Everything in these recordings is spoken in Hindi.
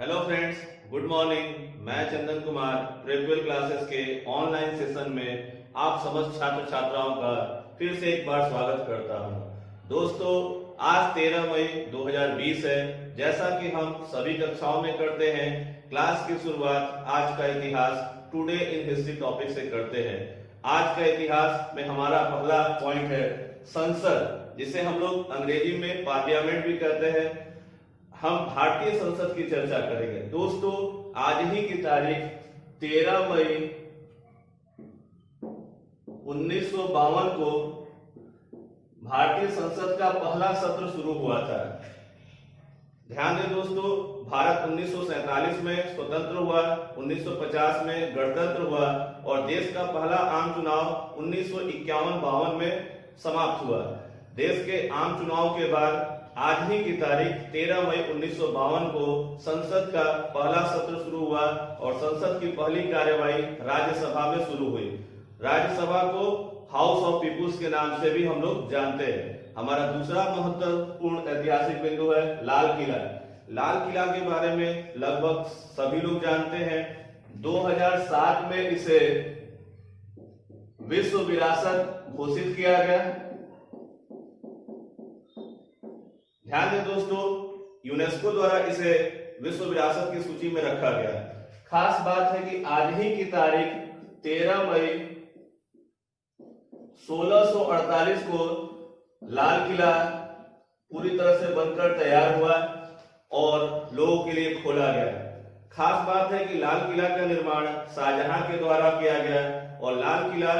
Hello friends, good morning. मैं चंदन कुमार प्रेक्टिकल क्लासेस के ऑनलाइन सेशन में आप समस्त छात्र छात्राओं का फिर से एक बार स्वागत करता हूं। दोस्तों, आज 13 मई 2020 है। जैसा कि हम सभी कक्षाओं में करते हैं, क्लास की शुरुआत आज का इतिहास टुडे इन हिस्ट्री टॉपिक से करते हैं। आज का इतिहास में हमारा पहला पॉइंट है संसद, जिसे हम लोग अंग्रेजी में पार्लियामेंट भी कहते हैं। हम भारतीय संसद की चर्चा करेंगे। दोस्तों, आज ही की तारीख 13 मई 1952 को भारतीय संसद का पहला सत्र शुरू हुआ था। ध्यान दें दोस्तों, भारत 1947 में स्वतंत्र हुआ, 1950 में गणतंत्र हुआ और देश का पहला आम चुनाव 1951-52 में समाप्त हुआ। देश के आम चुनाव के बाद आज ही की तारीख 13 मई 1952 को संसद का पहला सत्र शुरू हुआ और संसद की पहली कार्यवाही राज्यसभा में शुरू हुई। राज्यसभा को हाउस ऑफ पीपुल्स के नाम से भी हम लोग जानते हैं। हमारा दूसरा महत्वपूर्ण ऐतिहासिक बिंदु है लाल किला। लाल किला के बारे में लगभग सभी लोग जानते हैं। 2007 में इसे विश्व विरासत घोषित किया गया। ध्यान दें दोस्तों, यूनेस्को द्वारा इसे विश्व विरासत की सूची में रखा गया। खास बात है कि आज ही की तारीख 13 मई 1648 को लाल किला पूरी तरह से बनकर तैयार हुआ और लोगों के लिए खोला गया। खास बात है कि लाल किला का निर्माण शाहजहां के द्वारा किया गया और लाल किला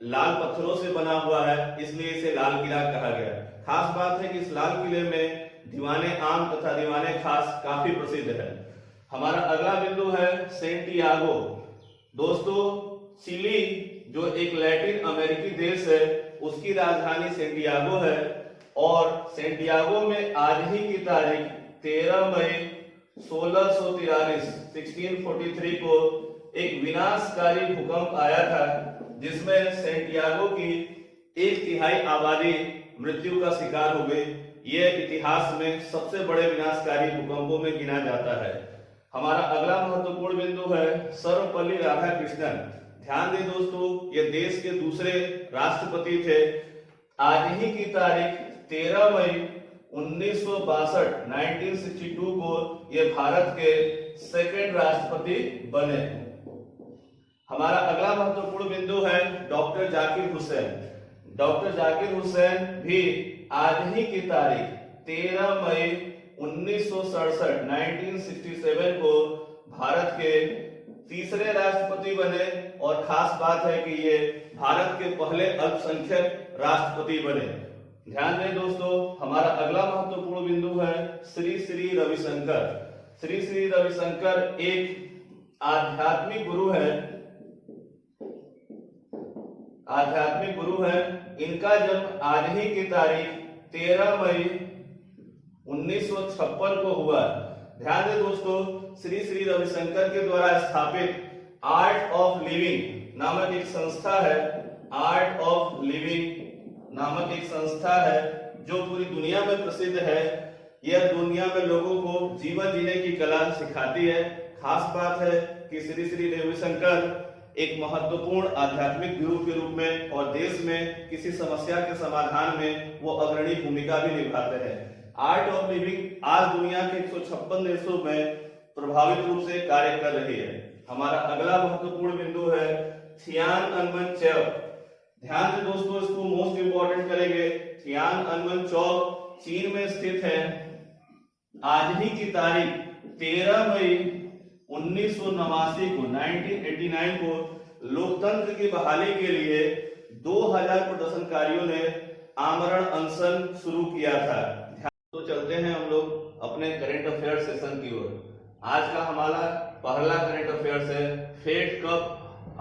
लाल पत्थरों से बना हुआ है, इसलिए इसे लाल किला कहा गया। खास बात है कि इस लाल किले में दीवाने आम तथा दीवाने खास काफी प्रसिद्ध है। हमारा अगला बिंदु है सेंटियागो। दोस्तों, चिली जो एक लैटिन अमेरिकी देश है, उसकी राजधानी सेंटियागो है और सेंटियागो में आज ही की तारीख 13 मई 1643 को एक विनाशकारी भूकंप आया था, जिसमें सेंटियागो की 1/3 आबादी मृत्यु का शिकार हो गई। यह इतिहास में सबसे बड़े विनाशकारी भूकंपों में गिना जाता है। हमारा अगला महत्वपूर्ण बिंदु है सर्वपल्ली राधाकृष्णन। ध्यान दें दोस्तों, ये देश के दूसरे राष्ट्रपति थे। आज ही की तारीख 13 मई 1962 को ये भारत के सेकंड राष्ट्रपति बने। हमारा अगला महत्वपूर्ण बिंदु है डॉक्टर जाकिर हुसैन। डॉक्टर जाकिर हुसैन भी आज ही की तारीख 13 मई 1967 को भारत के तीसरे राष्ट्रपति बने और खास बात है कि ये भारत के पहले अल्पसंख्यक राष्ट्रपति बने। ध्यान दें दोस्तों, हमारा अगला महत्वपूर्ण बिंदु है श्री श्री रविशंकर। श्री श्री रविशंकर एक आध्यात्मिक गुरु है। इनका जन्म आज ही की तारीख 13 मई 1956 को हुआ। ध्यान दें दोस्तों, श्री श्री रविशंकर के द्वारा स्थापित आर्ट ऑफ लिविंग नामक एक संस्था है। आर्ट ऑफ लिविंग नामक एक संस्था है जो पूरी दुनिया में प्रसिद्ध है। यह दुनिया में लोगों को जीवन जीने की कला सिखाती है। खास बात है कि श्री श्री रविशंकर एक महत्वपूर्ण आध्यात्मिक गुरु के रूप में और देश में किसी समस्या के समाधान में वो अग्रणी भूमिका भी निभाते हैं। आर्ट ऑफ लिविंग आज दुनिया के 156 देशों में प्रभावित रूप से कार्य कर रही है। हमारा अगला महत्वपूर्ण बिंदु है थियानअनमन चौक। ध्यान दें दोस्तों, इसको मोस्ट इंपॉर्टेंट करेंगे। थियानअनमन चौक चीन में स्थित है। आज ही की तारीख 13 मई 1989 को लोकतंत्र की बहाली के लिए 2000 प्रदर्शनकारियों ने आमरण अनशन शुरू किया था। तो चलते हैं हम लोग अपने करंट अफेयर सेशन की ओर। आज का हमारा पहला करंट अफेयर्स है फेड कप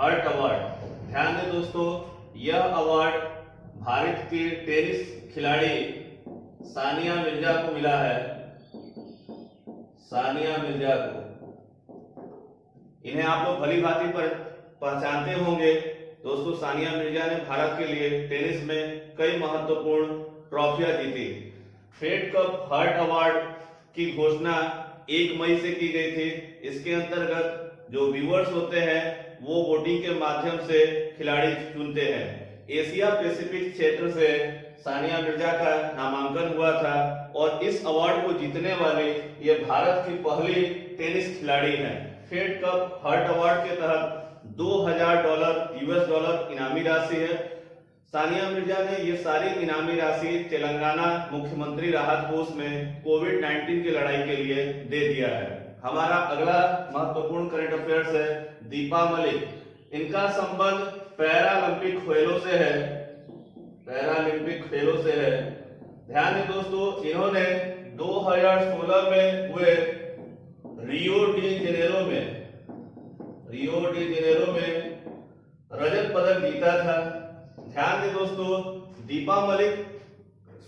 हर्ट अवार्ड। ध्यान दें दोस्तों, यह अवार्ड भारत की टेनिस खिलाड़ी सानिया मिर्जा को मिला है। सानिया मिर्जा को, इन्हें आप लोग भली भांति पर पहचानते होंगे। दोस्तों, सानिया मिर्जा ने भारत के लिए टेनिस में कई महत्वपूर्ण ट्रॉफियां जीती। फेड कप हर्ट अवार्ड की घोषणा 1 मई से की गई थी। इसके अंतर्गत जो व्यूअर्स होते हैं वो वोटिंग के माध्यम से खिलाड़ी चुनते हैं। एशिया पैसिफिक क्षेत्र से सानिया मिर्जा का नामांकन हुआ था और इस अवार्ड को जीतने वाली ये भारत की पहली टेनिस खिलाड़ी हैं। फेड कप हर्ट अवार्ड के तहत $2000 US डॉलर इनामी राशि है। सानिया मिर्जा ने ये सारी इनामी राशि तेलंगाना मुख्यमंत्री राहत कोष में कोविड-19 की लड़ाई के लिए दे दिया है। हमारा अगला महत्वपूर्ण करंट अफेयर्स है दीपा मलिक। इनका संबंध पैरालंपिक खेलों से है। पैरालंपिक खेलों से है। ध्यान दें दोस्तों, इन्होंने 2016 में हुए रियो डी जेनेरो में रजत पदक जीता था। ध्यान दें दोस्तों, दीपा मलिक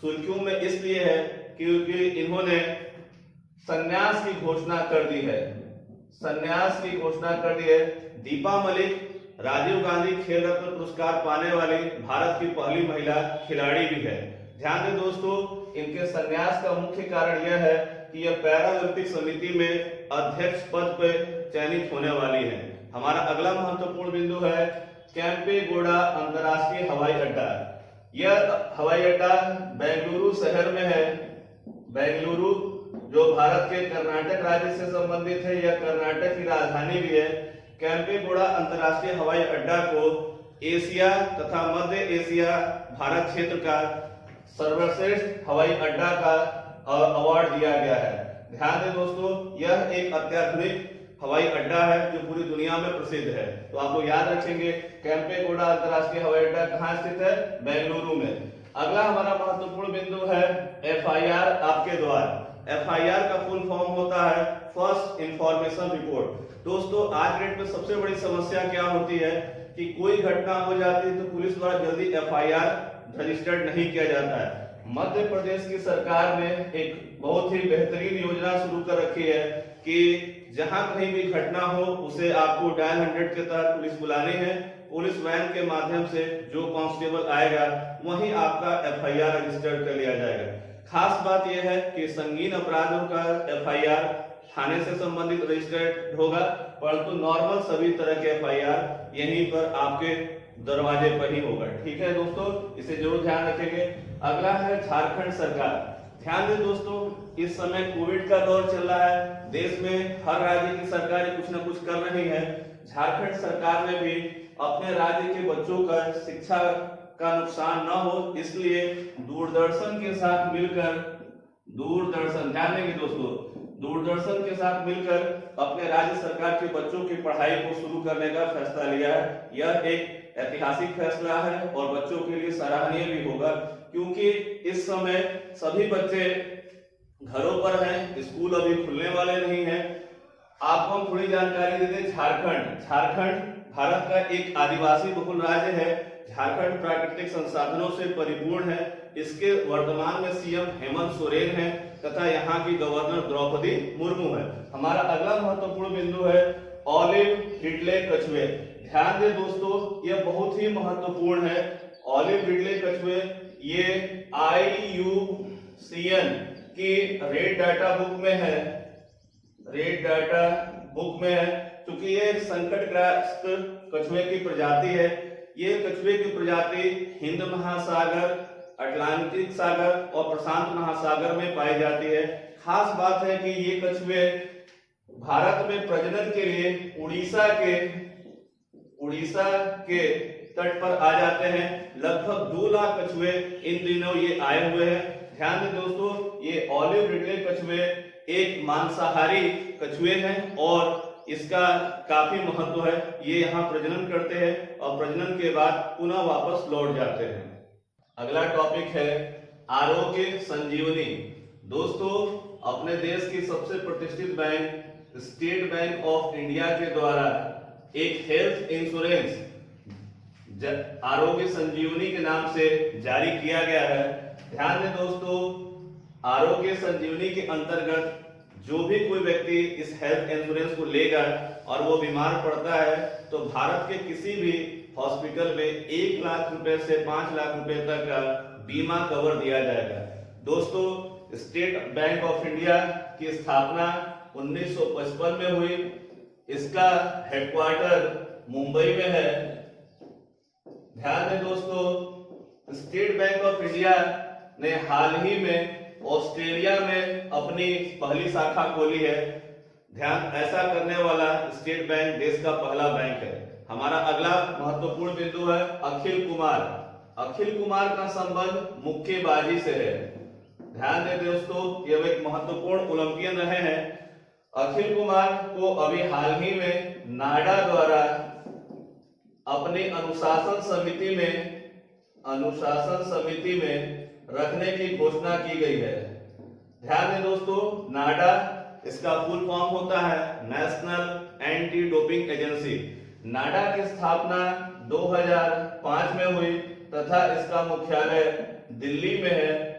सुर्खियों में इसलिए है क्योंकि इन्होंने संन्यास की घोषणा कर दी है। संन्यास की घोषणा कर दी है। दीपा मलिक राजीव गांधी खेल रत्न पुरस्कार पाने वाली भारत की पहली महिला खिलाड़ी भी है। ध्यान दें दोस्तों, इनके संन्यास का मुख्य कारण यह है कि यह पैरालंपिक समिति में अध्यक्ष पद पर चयनित होने वाली है। हमारा अगला महत्वपूर्ण बिंदु है केम्पेगौड़ा अंतरराष्ट्रीय हवाई अड्डा। यह हवाई अड्डा बेंगलुरु शहर में है। बेंगलुरु जो भारत के कर्नाटक राज्य से संबंधित है, यह कर्नाटक की राजधानी भी है। केम्पेगौड़ा अंतरराष्ट्रीय हवाई अड्डा को एशिया तथा मध्य एशिया भारत क्षेत्र का सर्वश्रेष्ठ हवाई अड्डा का अवार्ड दिया गया है। ध्यान दें दोस्तों, यह एक अत्याधुनिक हवाई अड्डा है जो पूरी दुनिया में प्रसिद्ध है। तो आप लोग याद रखेंगे केम्पेगौड़ा अंतरराष्ट्रीय हवाई अड्डा कहाँ स्थित है? बेंगलुरु में। अगला हमारा महत्वपूर्ण बिंदु है FIR आपके द्वार। FIR का फुल फॉर्म होता है फर्स्ट इंफॉर्मेशन रिपोर्ट। दोस्तों, आज डेट में सबसे बड़ी समस्या क्या होती है कि कोई घटना हो जाती है तो पुलिस द्वारा जल्दी FIR रजिस्टर्ड नहीं किया जाता है। मध्य प्रदेश की सरकार ने एक बहुत ही बेहतरीन योजना शुरू कर रखी है कि जहां कहीं भी घटना हो उसे आपको डायल 100 के तहत पुलिस बुलानी है। पुलिस वैन के माध्यम से जो कांस्टेबल आएगा वहीं आपका FIR रजिस्टर्ड कर लिया जाएगा। खास बात यह है कि संगीन अपराधों का FIR थाने से संबंधित रजिस्टर्ड होगा, परंतु नॉर्मल सभी तरह के FIR यहीं पर आपके दरवाजे पर ही होगा। ठीक है दोस्तों, इसे जरूर ध्यान रखेंगे। अगला है झारखंड सरकार। ध्यान दें दोस्तों, इस समय कोविड का दौर चल रहा है। देश में हर राज्य की सरकारें कुछ न कुछ कर रही है। झारखंड सरकार ने भी अपने राज्य के बच्चों का शिक्षा का नुकसान न हो, इसलिए दूरदर्शन के साथ मिलकर ध्यान देंगे दोस्तों, दूरदर्शन के साथ मिलकर अपने राज्य सरकार के बच्चों की पढ़ाई को शुरू करने का फैसला लिया है। यह एक ऐतिहासिक फैसला है और बच्चों के लिए सराहनीय भी होगा, क्योंकि इस समय सभी बच्चे घरों पर हैं, स्कूल अभी खुलने वाले नहीं हैं। आपको हम थोड़ी जानकारी दे दें। झारखंड भारत का एक आदिवासी बहुल राज्य है। झारखंड प्राकृतिक संसाधनों से परिपूर्ण है। इसके वर्तमान में CM हेमंत सोरेन है तथा यहाँ की गवर्नर द्रौपदी मुर्मू है। हमारा अगला महत्वपूर्ण बिंदु है ऑलिव रिडले कछुए। ध्यान दें दोस्तों, यह बहुत ही महत्वपूर्ण है। ऑलिव रिडले कछुए ये IUCN की रेड डाटा बुक में है, क्योंकि ये एक संकटग्रस्त कछुए की प्रजाति है। ये कछुए की प्रजाति हिंद महासागर, अटलांटिक सागर और प्रशांत महासागर में पाई जाती है। खास बात है कि ये कछुए भारत में प्रजनन के लिए उड़ीसा के तट पर आ जाते हैं। लगभग 2 लाख कछुए इन दिनों ये आए हुए हैं। ध्यान दें दोस्तों, ये ऑलिव रिडले कछुए एक मांसाहारी कछुए हैं और इसका काफी महत्व है। ये यहाँ प्रजनन करते हैं और प्रजनन के बाद पुनः वापस लौट जाते हैं। अगला टॉपिक है आरोग्य संजीवनी। दोस्तों, अपने देश की सबसे प्रतिष्ठित bank state bank of India के द्वारा एक हेल्थ इंश्योरेंस आरोग्य संजीवनी के नाम से जारी किया गया है। ध्यान दें दोस्तों, आरोग्य संजीवनी के अंतर्गत जो भी कोई व्यक्ति इस हेल्थ इंश्योरेंस को लेगा और वो बीमार पड़ता है तो भारत के किसी भी हॉस्पिटल में 1 लाख रुपए से 5 लाख रुपए तक का बीमा कवर दिया जाएगा। दोस्तों, स्टेट बैंक ऑफ इंडिया की स्थापना 1955 में हुई। इसका हेडक्वार्टर मुंबई में है। ध्यान दें दोस्तों, स्टेट बैंक ऑफ इंडिया ने हाल ही में ऑस्ट्रेलिया में अपनी पहली शाखा खोली है। ध्यान, ऐसा करने वाला स्टेट बैंक देश का पहला बैंक है। हमारा अगला महत्वपूर्ण बिंदु है अखिल कुमार। अखिल कुमार का संबंध मुक्केबाजी से है। ध्यान दें दोस्तों, ये एक महत्वपूर्ण ओलंपियन रहे हैं। अखिल कुमार को अभी हाल ही में नाडा द्वारा अपनी अनुशासन समिति में रखने की घोषणा की गई है। ध्यान दें दोस्तों, नाडा इसका फुल फॉर्म होता है नेशनल एंटी डोपिंग एजेंसी। नाडा की स्थापना 2005 में हुई तथा इसका मुख्यालय दिल्ली में है।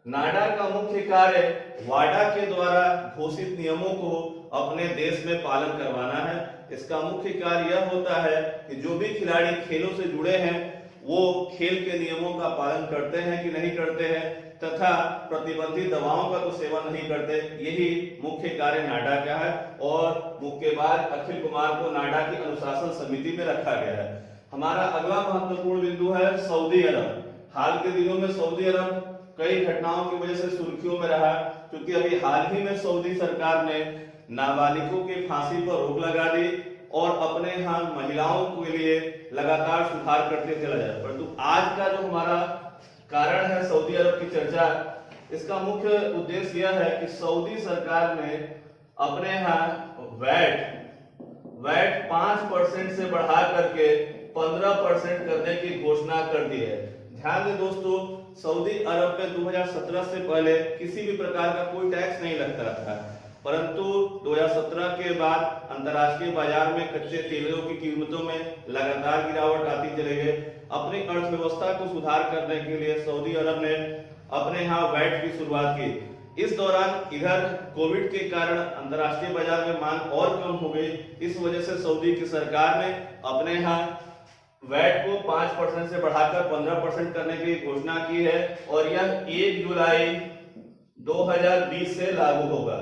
नाडा का मुख्य कार्य वाडा के द्वारा घोषित नियमों को अपने देश में पालन करवाना है। इसका मुख्य कार्य यह होता है कि जो भी खिलाड़ी खेलों से जुड़े हैं वो खेल के नियमों का पालन करते हैं कि नहीं करते हैं तथा प्रतिबंधित दवाओं का तो सेवन नहीं करते। यही मुख्य कार्य नाडा का है और मुक्केबाज अखिल कुमार को नाडा की अनुशासन समिति में रखा गया है। हमारा अगला महत्वपूर्ण बिंदु है सऊदी अरब। हाल के दिनों में सऊदी अरब कई घटनाओं की वजह से सुर्खियों में रहा, क्योंकि अभी हाल ही में सऊदी सरकार ने नाबालिगों की फांसी पर रोक लगा दी और अपने यहाँ महिलाओं के लिए लगातार सुधार करते चला जाए। परंतु आज का जो हमारा कारण है सऊदी अरब की चर्चा, इसका मुख्य उद्देश्य यह है कि सऊदी सरकार ने अपने यहाँ वैट 5% से बढ़ा करके 15% करने की घोषणा कर दी है। ध्यान दें दोस्तों, सऊदी अरब में 2017 से पहले किसी भी प्रकार का कोई टैक्स नहीं लगता था, परंतु 2017 के बाद अंतर्राष्ट्रीय बाजार में कच्चे तेलों की कीमतों में लगातार गिरावट आती चली गई। अपनी अर्थव्यवस्था को सुधार करने के लिए सऊदी अरब ने अपने यहाँ वैट की शुरुआत की। इस दौरान इधर कोविड के कारण अंतर्राष्ट्रीय बाजार में मांग और कम हो गई। इस वजह से सऊदी की सरकार ने अपने यहाँ वैट को 5% से बढ़ाकर 15% करने की घोषणा की है और यह 1 जुलाई 2020 से लागू होगा।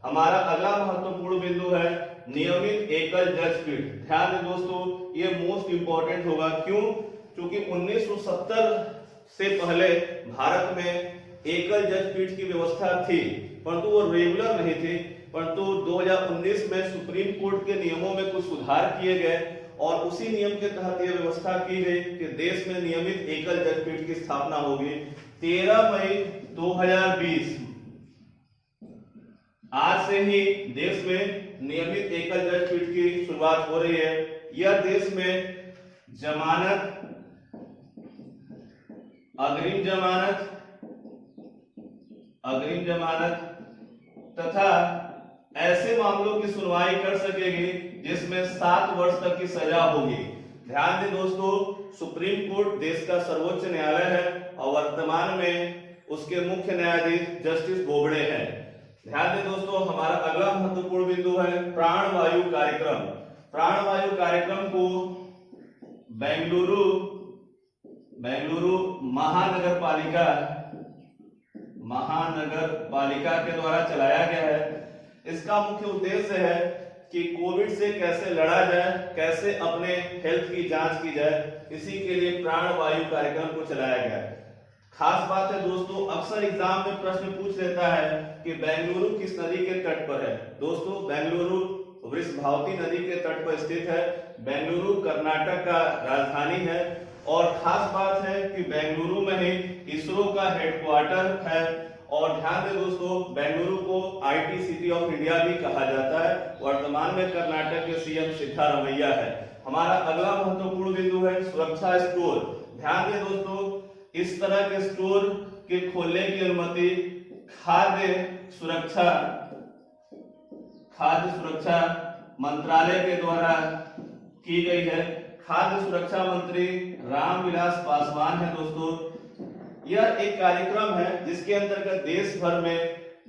हमारा अगला महत्वपूर्ण बिंदु है नियमित एकल जज पीठ। ध्यान दें दोस्तों, ये मोस्ट इंपॉर्टेंट होगा। क्यों? क्योंकि 1970 से पहले भारत में एकल जज पीठ की व्यवस्था थी, परंतु वो रेगुलर नहीं थी। परंतु 2019 में सुप्रीम कोर्ट के नियमों में कुछ सुधार किए गए और उसी नियम के तहत यह व्यवस्था की गई कि देश में नियमित एकल जज पीठ की स्थापना होगी। 13 मई 2020 आज से ही देश में नियमित एकल जज पीठ की शुरुआत हो रही है। यह देश में जमानत, अग्रिम जमानत तथा ऐसे मामलों की सुनवाई कर सकेगी जिसमें 7 वर्ष तक की सजा होगी। ध्यान दें दोस्तों, सुप्रीम कोर्ट देश का सर्वोच्च न्यायालय है और वर्तमान में उसके मुख्य न्यायाधीश जस्टिस बोबड़े हैं। ध्यान दें दोस्तों, हमारा अगला महत्वपूर्ण बिंदु है प्राणवायु कार्यक्रम। प्राणवायु कार्यक्रम को बेंगलुरु महानगर पालिका के द्वारा चलाया गया है। इसका मुख्य उद्देश्य है कि कोविड से कैसे लड़ा जाए, कैसे अपने हेल्थ की जांच की जाए, इसी के लिए प्राणवायु कार्यक्रम को चलाया गया है। खास बात है दोस्तों, अक्सर एग्जाम में प्रश्न पूछ लेता है कि बेंगलुरु किस नदी के तट पर है। दोस्तों, बेंगलुरु वृषभावती नदी के तट पर स्थित है। बेंगलुरु कर्नाटक का राजधानी है और खास बात है कि बेंगलुरु में ही इसरो का हेडक्वार्टर है। और ध्यान दें दोस्तों, बेंगलुरु को आईटी सिटी ऑफ इंडिया भी कहा जाता है। वर्तमान में कर्नाटक के सीएम सिद्धारमैया है। हमारा अगला महत्वपूर्ण बिंदु है सुरक्षा स्टोर। ध्यान दें दोस्तों, इस तरह के स्टोर के खोलने की अनुमति खाद्य सुरक्षा मंत्रालय के द्वारा की गई है। खाद्य सुरक्षा मंत्री रामविलास पासवान है। दोस्तों, यह एक कार्यक्रम है जिसके अंतर्गत देश भर में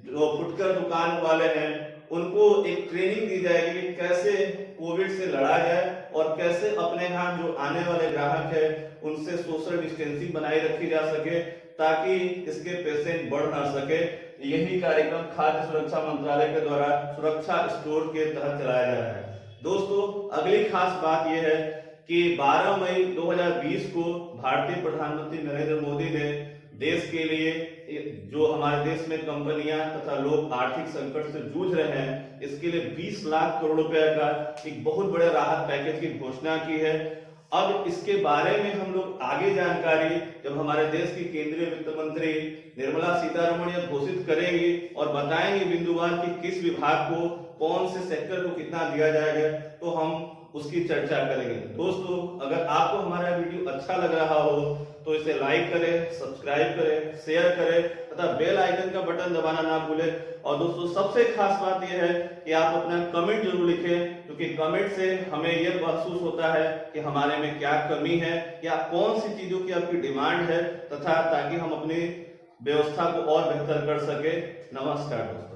जो फुटकर दुकान वाले हैं उनको एक ट्रेनिंग दी जाएगी कि कैसे कोविड से लड़ा जाए और कैसे अपने यहाँ जो आने वाले ग्राहक है उनसे सोशल डिस्टेंसिंग बनाए रखी जा सके, ताकि इसके पेशेंट बढ़ ना सके। यही कार्यक्रम खाद्य सुरक्षा मंत्रालय के द्वारा सुरक्षा स्टोर के तहत चलाया जा रहा है। दोस्तों अगली खास बात यह है कि 12 मई 2020 को भारतीय प्रधानमंत्री नरेंद्र मोदी ने देश के लिए, जो हमारे देश में कंपनियां तथा लोग आर्थिक संकट से जूझ रहे हैं, इसके लिए 20 लाख करोड़ रुपए का एक बहुत बड़े राहत पैकेज की घोषणा की है। अब इसके बारे में हम लोग आगे जानकारी जब हमारे देश की केंद्रीय वित्त मंत्री निर्मला सीतारमण यह घोषित करेंगी और बताएंगे बिंदुवार कि किस विभाग को, कौन से सेक्टर को कितना दिया जाएगा, तो हम उसकी चर्चा करेंगे। दोस्तों अगर आपको हमारा वीडियो अच्छा लग रहा हो तो इसे लाइक करें, सब्सक्राइब करें, शेयर करें तथा बेल आइकन का बटन दबाना ना भूलें। और दोस्तों सबसे खास बात यह है कि आप अपना कमेंट जरूर लिखें, क्योंकि कमेंट से हमें यह महसूस होता है कि हमारे में क्या कमी है या कौन सी चीजों की आपकी डिमांड है, तथा ताकि हम अपनी व्यवस्था को और बेहतर कर सके। नमस्कार दोस्तों।